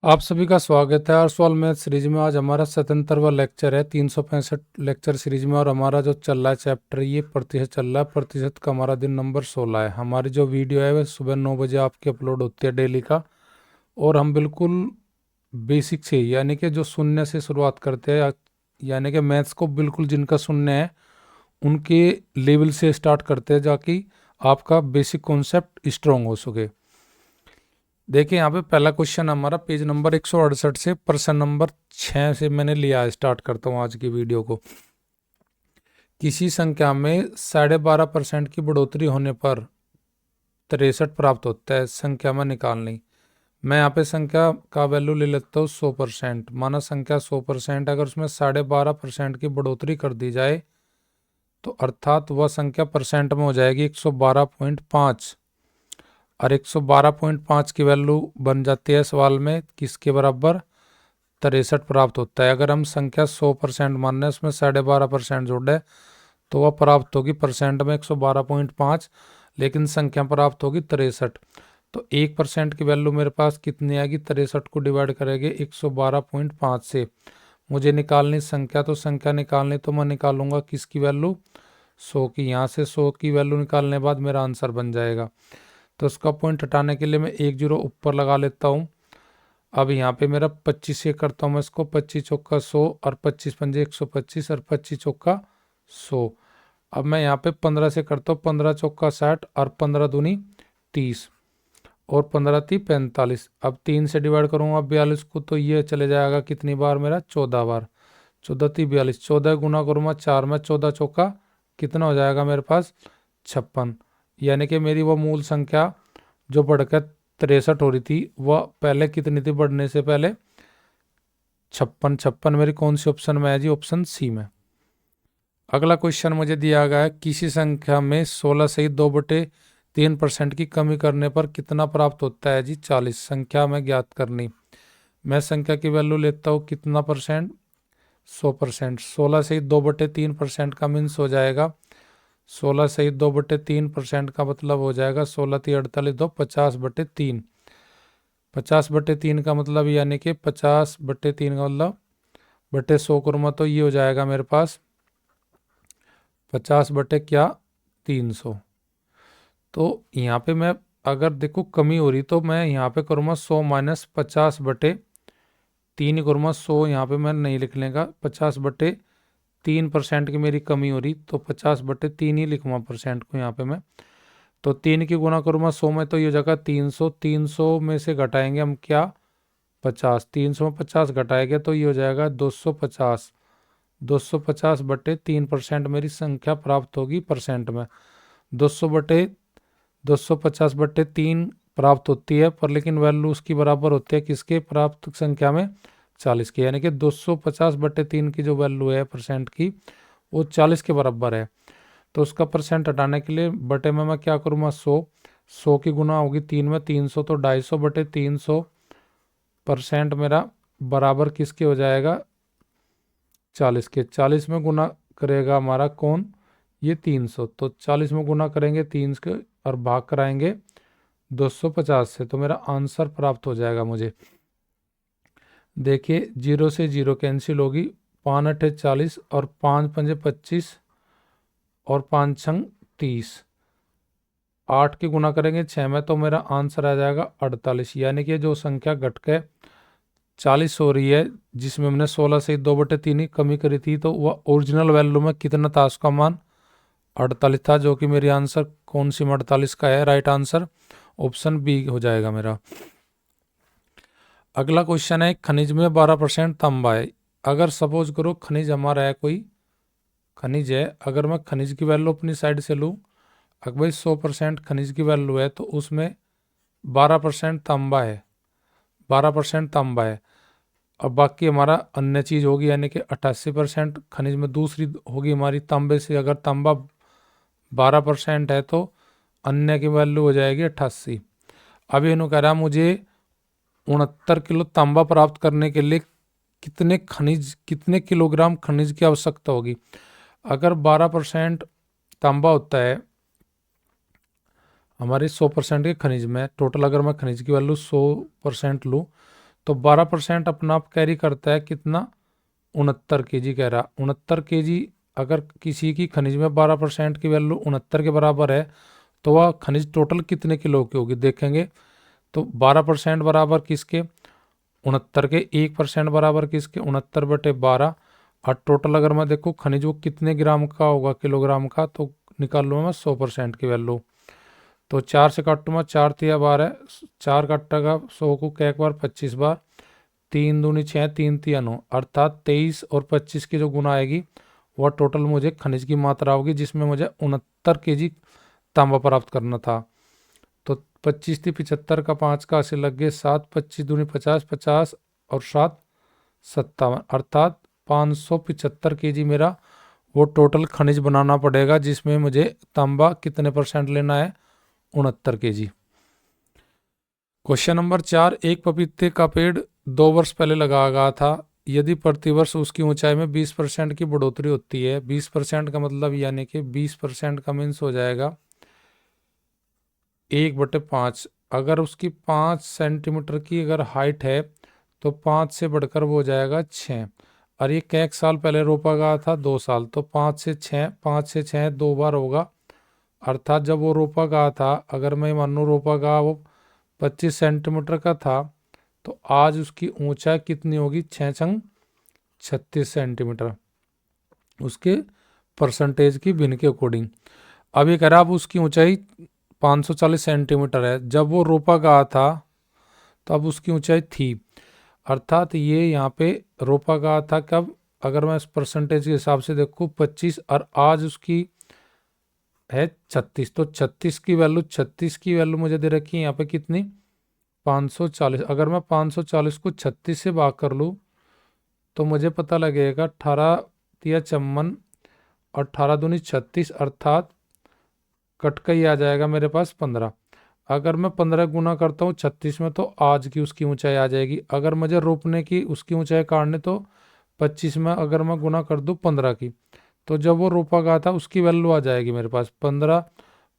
आप सभी का स्वागत है आर्सवाल मैथ सीरीज में। आज हमारा 77वां लेक्चर है 365 लेक्चर सीरीज में, और हमारा जो चल रहा है चैप्टर ये प्रतिशत चल रहा है। प्रतिशत का हमारा दिन नंबर 16 है। हमारी जो वीडियो है वह सुबह 9 बजे आपकी अपलोड होती है डेली का, और हम बिल्कुल बेसिक से यानी कि जो शून्य से शुरुआत करते हैं, यानी कि मैथ्स को बिल्कुल जिनका शून्य है उनके लेवल से स्टार्ट करते हैं, जाकि आपका बेसिक कॉन्सेप्ट स्ट्रॉन्ग हो सके। देखिए यहाँ पे पहला क्वेश्चन हमारा पेज नंबर 168 से प्रश्न नंबर 6 से मैंने लिया है। स्टार्ट करता हूँ आज की वीडियो को। किसी संख्या में 12.5% की बढ़ोतरी होने पर 63 प्राप्त होता है, संख्या में निकालनी। मैं यहाँ पे संख्या का वैल्यू ले लेता हूँ 100%। माना संख्या 100%, अगर उसमें 12.5% की बढ़ोतरी कर दी जाए तो अर्थात वह संख्या परसेंट में हो जाएगी 112.5, और 112.5 की वैल्यू बन जाती है सवाल में किसके बराबर, 63 प्राप्त होता है। अगर हम संख्या 100% मान रहे हैं, उसमें 12.5% जोड़े तो वह प्राप्त होगी परसेंट में 112.5, लेकिन संख्या प्राप्त होगी 63। तो 1% की वैल्यू मेरे पास कितनी आएगी, 63 को डिवाइड करेंगे 112.5 से। मुझे निकालनी संख्या, तो संख्या निकालनी तो मैं निकालूंगा किसकी वैल्यू, 100 की। यहाँ से 100 की वैल्यू निकालने के बाद मेरा आंसर बन जाएगा। तो उसका पॉइंट हटाने के लिए मैं 1 जीरो ऊपर लगा लेता हूँ। अब यहाँ पे मेरा 25 से करता हूँ मैं इसको, 25 चौका 100 और 25 पंजे 125 और 25 चौका 100। अब मैं यहाँ पे 15 से करता हूँ, 15 चौका 60 और 15 दूनी 30 और 15 ती 45। अब 3 से डिवाइड करूँगा 42 को, तो ये चले जाएगा कितनी बार मेरा, 14 बार। 14 ती 42, 14 गुना करूँगा 4 में, 14 चौका कितना हो जाएगा मेरे पास, 56। यानी कि मेरी वो मूल संख्या जो बढ़कर 63 हो रही थी वह पहले कितनी थी बढ़ने से पहले, 56। 56 मेरी कौन सी ऑप्शन में है जी, ऑप्शन सी में। अगला क्वेश्चन मुझे दिया गया है, किसी संख्या में 16 सहित 2/3% की कमी करने पर कितना प्राप्त होता है जी, 40। संख्या में ज्ञात करनी। मैं संख्या की वैल्यू लेता हूँ कितना परसेंट, 100%। 16 सहित 2/3% का मीन्स हो जाएगा, 16 सहित 2/3% का मतलब हो जाएगा 16 ती 48, 2 50/3। 50/3 का मतलब यानी कि 50/3 का मतलब बटे 100 करूँगा तो ये हो जाएगा मेरे पास 50 बटे क्या, 300। तो यहाँ पे मैं अगर देखो कमी हो रही तो मैं यहाँ पे करूँगा 100 माइनस 50/3 ही करूँगा। 100 यहाँ पे मैं नहीं लिख लेगा, 50/3% की मेरी कमी हो रही, तो 50/3 ही लिखूंगा परसेंट को यहाँ पे मैं। तो 3 की गुना करूँगा 100 में, तो ये हो जाएगा 300। 300 में से घटाएंगे हम क्या, 50। 300 में 50 घटाएंगे तो ये हो जाएगा 250। 250/3% मेरी संख्या प्राप्त होगी परसेंट में। 250/3 प्राप्त होती है, पर लेकिन वैल्यू उसकी बराबर होती है किसके, प्राप्त संख्या में 40 की। यानी कि 250/3 की जो वैल्यू है परसेंट की वो 40 के बराबर है। तो उसका परसेंट हटाने के लिए बटे में मैं क्या करूँगा, 100 की गुना होगी 3 में, 300 तो 250/300 परसेंट मेरा बराबर किसके हो जाएगा, 40 के। 40 में गुना करेगा हमारा कौन, ये 300। तो 40 में गुना करेंगे 3 के और भाग कराएंगे 250 से, तो मेरा आंसर प्राप्त हो जाएगा मुझे। देखिए 0 से 0 कैंसिल होगी, 5 अठे 40 और 5 पंजे 25 और 5 छंग 30। 8 की गुना करेंगे 6 में, तो मेरा आंसर आ जाएगा 48। यानी कि जो संख्या घट के 40 हो रही है, जिसमें हमने 16 से 2/3 ही कमी करी थी, तो वह ओरिजिनल वैल्यू में कितना था, उसका मान 48 था, जो कि मेरी आंसर कौन सी में 48 का है, राइट आंसर ऑप्शन बी हो जाएगा मेरा। अगला क्वेश्चन है, खनिज में 12% तांबा है। अगर सपोज करो खनिज हमारा है, कोई खनिज है, अगर मैं खनिज की वैल्यू अपनी साइड से लूँ, अगर भाई 100% खनिज की वैल्यू है तो उसमें 12% तांबा है, 12% तांबा है, और बाकी हमारा अन्य चीज होगी, यानी कि 88% खनिज में दूसरी होगी हमारी तांबे से। अगर तांबा 12% है तो अन्य की वैल्यू हो जाएगी 88। अभी इन्हों कह रहा मुझे 69 किलो तांबा प्राप्त करने के लिए कितने किलोग्राम खनिज की आवश्यकता होगी। अगर 12% तांबा होता है हमारे 100% के खनिज में, टोटल अगर मैं खनिज की वैल्यू 100% लूँ तो 12% अपना आप कैरी करता है कितना, 69 kg कह रहा। 69 kg अगर किसी की खनिज में 12% की वैल्यू 69 के बराबर है तो वह खनिज टोटल कितने किलो की होगी देखेंगे। तो 12% बराबर किसके, 69 के, 1% बराबर किसके, 69/12। और टोटल अगर मैं देखूँ खनिज वो कितने ग्राम का होगा किलोग्राम का, तो निकाल लूँ मैं 100% की वैल्यू। तो 4 से काटूँ मैं, 4 तिया 12, 4 काटेगा 100 को एक बार 25 बार, 3 दूनी 6, 3 तिया 9, अर्थात 23 और 25 की जो गुना आएगी वह टोटल मुझे खनिज की मात्रा होगी, जिसमें मुझे 69 kg तांबा प्राप्त करना था। तो 25 थी 75 का 5 का 80 लग गए 7, 25 दूनी 50, 50 और 7 57, अर्थात 575 kg मेरा वो टोटल खनिज बनाना पड़ेगा, जिसमें मुझे तांबा कितने % लेना है, 69 kg। क्वेश्चन नंबर 4, एक पपीते का पेड़ 2 वर्ष पहले लगाया गया था। यदि प्रतिवर्ष उसकी ऊंचाई में 20% की बढ़ोतरी होती है, 20% का मतलब यानी कि 20% का मीन्स हो जाएगा 1/5। अगर उसकी 5 सेंटीमीटर की अगर हाइट है तो 5 से बढ़कर वो हो जाएगा 6। और ये कैक साल पहले रोपा गया था, 2 साल, तो 5 से 6, 5 से 6 2 बार होगा। अर्थात जब वो रोपा गया था, अगर मैं मानूँ रोपा गया वो 25 सेंटीमीटर का था, तो आज उसकी ऊंचाई कितनी होगी, 6 छंग 36 सेंटीमीटर, उसके परसेंटेज की भिन्न के अकॉर्डिंग। अब ये कह रहा अब उसकी ऊंचाई 540 सेंटीमीटर है, जब वो रोपा गया था तब उसकी ऊंचाई थी। अर्थात ये यहाँ पे रोपा गया था कब, अगर मैं इस परसेंटेज के हिसाब से देखूँ 25, और आज उसकी है 36, तो 36 की वैल्यू मुझे दे रखी है यहाँ पे कितनी, 540। अगर मैं 540 को 36 से भाग कर लूँ तो मुझे पता लगेगा 18 तिया 54, 18 दूनी 36, अर्थात कट का ही आ जाएगा मेरे पास 15। अगर मैं 15 गुना करता हूँ 36 में तो आज की उसकी ऊंचाई आ जाएगी। अगर मुझे रोपने की उसकी ऊंचाई काटने तो 25 में अगर मैं गुना कर दूँ 15 की, तो जब वो रोपा गया था उसकी वैल्यू आ जाएगी मेरे पास 15,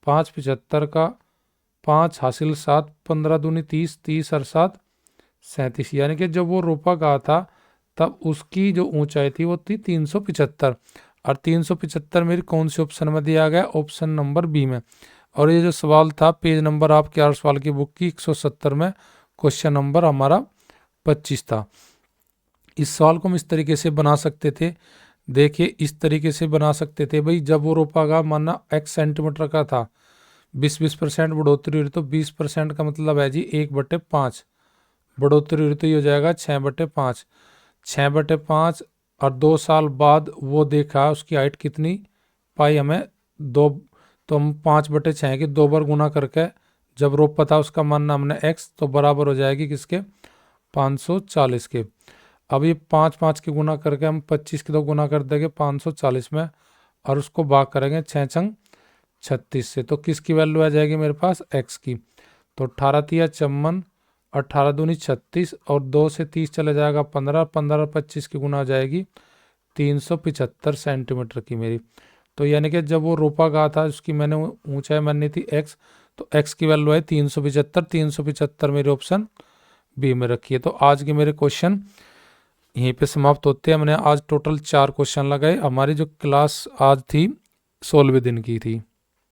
5 75 का 5 हासिल 7, 15 दूनी 30, 30 और 7 37, यानी कि जब वो रोपा गया था तब उसकी जो ऊंचाई थी वो थी 375। और 375 मेरी कौन से ऑप्शन में दिया गया, ऑप्शन नंबर बी में। और ये जो सवाल था पेज नंबर आपके 8 सवाल की बुक की 170 में, क्वेश्चन नंबर हमारा 25 था। इस सवाल को हम इस तरीके से बना सकते थे, देखिए इस तरीके से बना सकते थे भाई, जब वो रोपा गया माना x सेंटीमीटर का था, 20% बढ़ोतरी हुई, तो 20% का मतलब है जी 1/5 बढ़ोतरी हुई, तो ये हो जाएगा 6/5, 6/5। और 2 साल बाद वो देखा उसकी हाइट कितनी पाई हमें 2, तो हम 5/6 की 2 बार गुना करके जब रोपा था उसका मानना हमने x, तो बराबर हो जाएगी किसके, 540 के। अब ये 5 5 के गुना करके हम 25 के 2 गुना कर देंगे 540 में, और उसको भाग करेंगे 6 छंग 36 से, तो किसकी वैल्यू आ जाएगी मेरे पास, x की। तो 18 तिया 54, 18 दूनी 36, और 2 से 30 चला जाएगा 15, 15 और 25 की गुना आ जाएगी 375 सेंटीमीटर की मेरी। तो यानी कि जब वो रोपा गया था उसकी मैंने ऊंचाई मानी थी x, तो x की वैल्यू है 375, 375 मेरे ऑप्शन बी में रखी है। तो आज के मेरे क्वेश्चन यहीं पे समाप्त होते हैं। हमने आज टोटल 4 क्वेश्चन लगाए। हमारी जो क्लास आज थी 16वें दिन की थी।